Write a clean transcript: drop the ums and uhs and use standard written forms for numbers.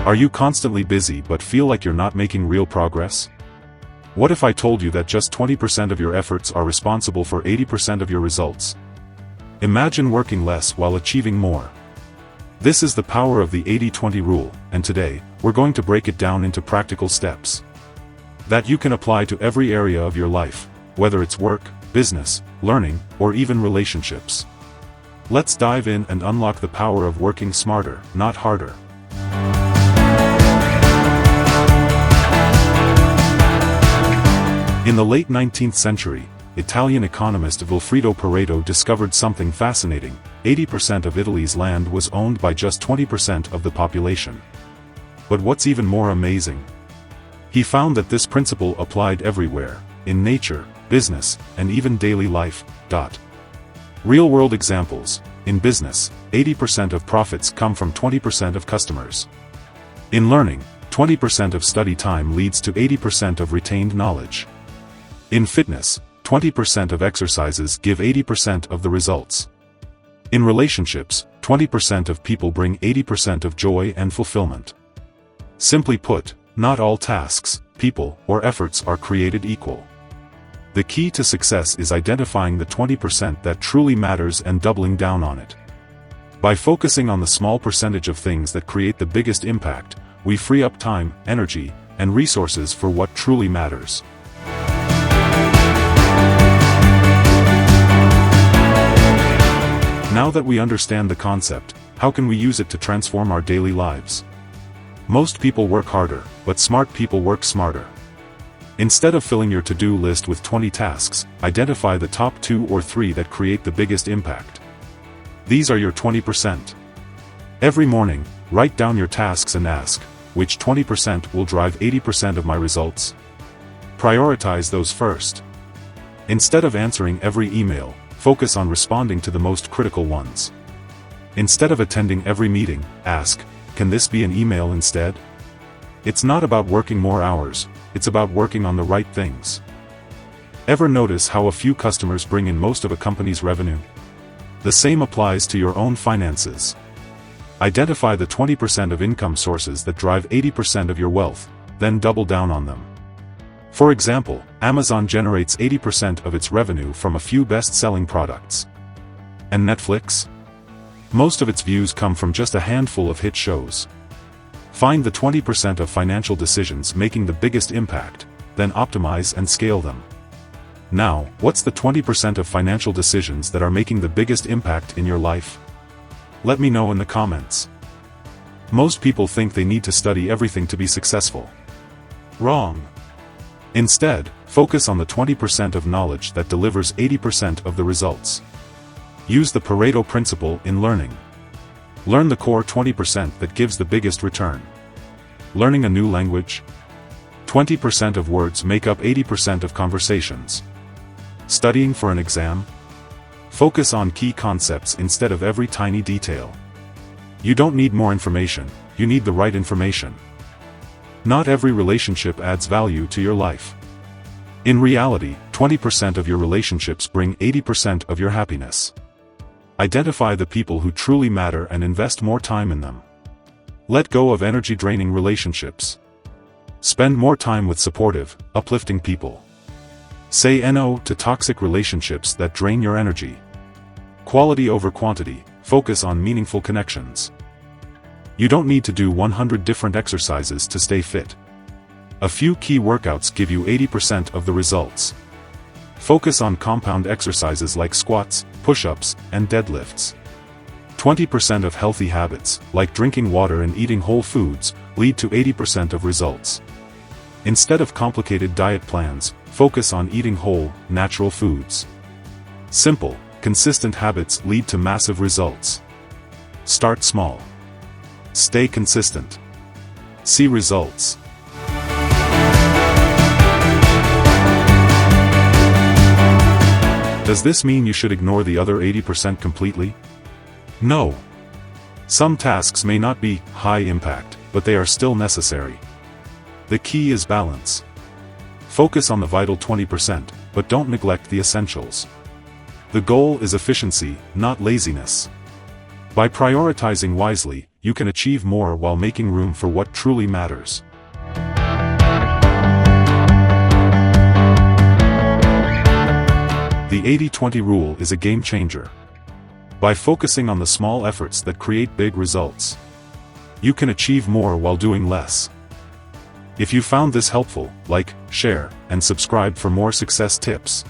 Are you constantly busy but feel like you're not making real progress? What if I told you that just 20% of your efforts are responsible for 80% of your results? Imagine working less while achieving more. This is the power of the 80-20 rule, and today, we're going to break it down into practical steps that you can apply to every area of your life, whether it's work, business, learning, or even relationships. Let's dive in and unlock the power of working smarter, not harder. In the late 19th century, Italian economist Vilfredo Pareto discovered something fascinating: 80% of Italy's land was owned by just 20% of the population. But what's even more amazing? He found that this principle applied everywhere, in nature, business, and even daily life. Real-world examples: in business, 80% of profits come from 20% of customers. In learning, 20% of study time leads to 80% of retained knowledge. In fitness, 20% of exercises give 80% of the results. In relationships, 20% of people bring 80% of joy and fulfillment. Simply put, not all tasks, people, or efforts are created equal. The key to success is identifying the 20% that truly matters and doubling down on it. By focusing on the small percentage of things that create the biggest impact, we free up time, energy, and resources for what truly matters. Now that we understand the concept, how can we use it to transform our daily lives? Most people work harder, but smart people work smarter. Instead of filling your to-do list with 20 tasks, identify the top 2 or 3 that create the biggest impact. These are your 20%. Every morning, write down your tasks and ask, which 20% will drive 80% of my results? Prioritize those first. Instead of answering every email, focus on responding to the most critical ones. Instead of attending every meeting, ask, can this be an email instead? It's not about working more hours, it's about working on the right things. Ever notice how a few customers bring in most of a company's revenue? The same applies to your own finances. Identify the 20% of income sources that drive 80% of your wealth, then double down on them. For example, Amazon generates 80% of its revenue from a few best-selling products. And Netflix? Most of its views come from just a handful of hit shows. Find the 20% of financial decisions making the biggest impact, then optimize and scale them. Now, what's the 20% of financial decisions that are making the biggest impact in your life? Let me know in the comments. Most people think they need to study everything to be successful. Wrong. Instead, focus on the 20% of knowledge that delivers 80% of the results. Use the Pareto Principle in learning. Learn the core 20% that gives the biggest return. Learning a new language? 20% of words make up 80% of conversations. Studying for an exam? Focus on key concepts instead of every tiny detail. You don't need more information, you need the right information. Not every relationship adds value to your life. In reality, 20% of your relationships bring 80% of your happiness. Identify the people who truly matter and invest more time in them. Let go of energy-draining relationships. Spend more time with supportive, uplifting people. Say no to toxic relationships that drain your energy. Quality over quantity, focus on meaningful connections. You don't need to do 100 different exercises to stay fit. A few key workouts give you 80% of the results. Focus on compound exercises like squats, push-ups, and deadlifts. 20% of healthy habits, like drinking water and eating whole foods, lead to 80% of results. Instead of complicated diet plans, focus on eating whole, natural foods. Simple, consistent habits lead to massive results. Start small. Stay consistent. See results. Does this mean you should ignore the other 80% completely? No. Some tasks may not be high impact, but they are still necessary. The key is balance. Focus on the vital 20%, but don't neglect the essentials. The goal is efficiency, not laziness. By prioritizing wisely, you can achieve more while making room for what truly matters. The 80-20 rule is a game changer. By focusing on the small efforts that create big results, you can achieve more while doing less. If you found this helpful, like, share, and subscribe for more success tips.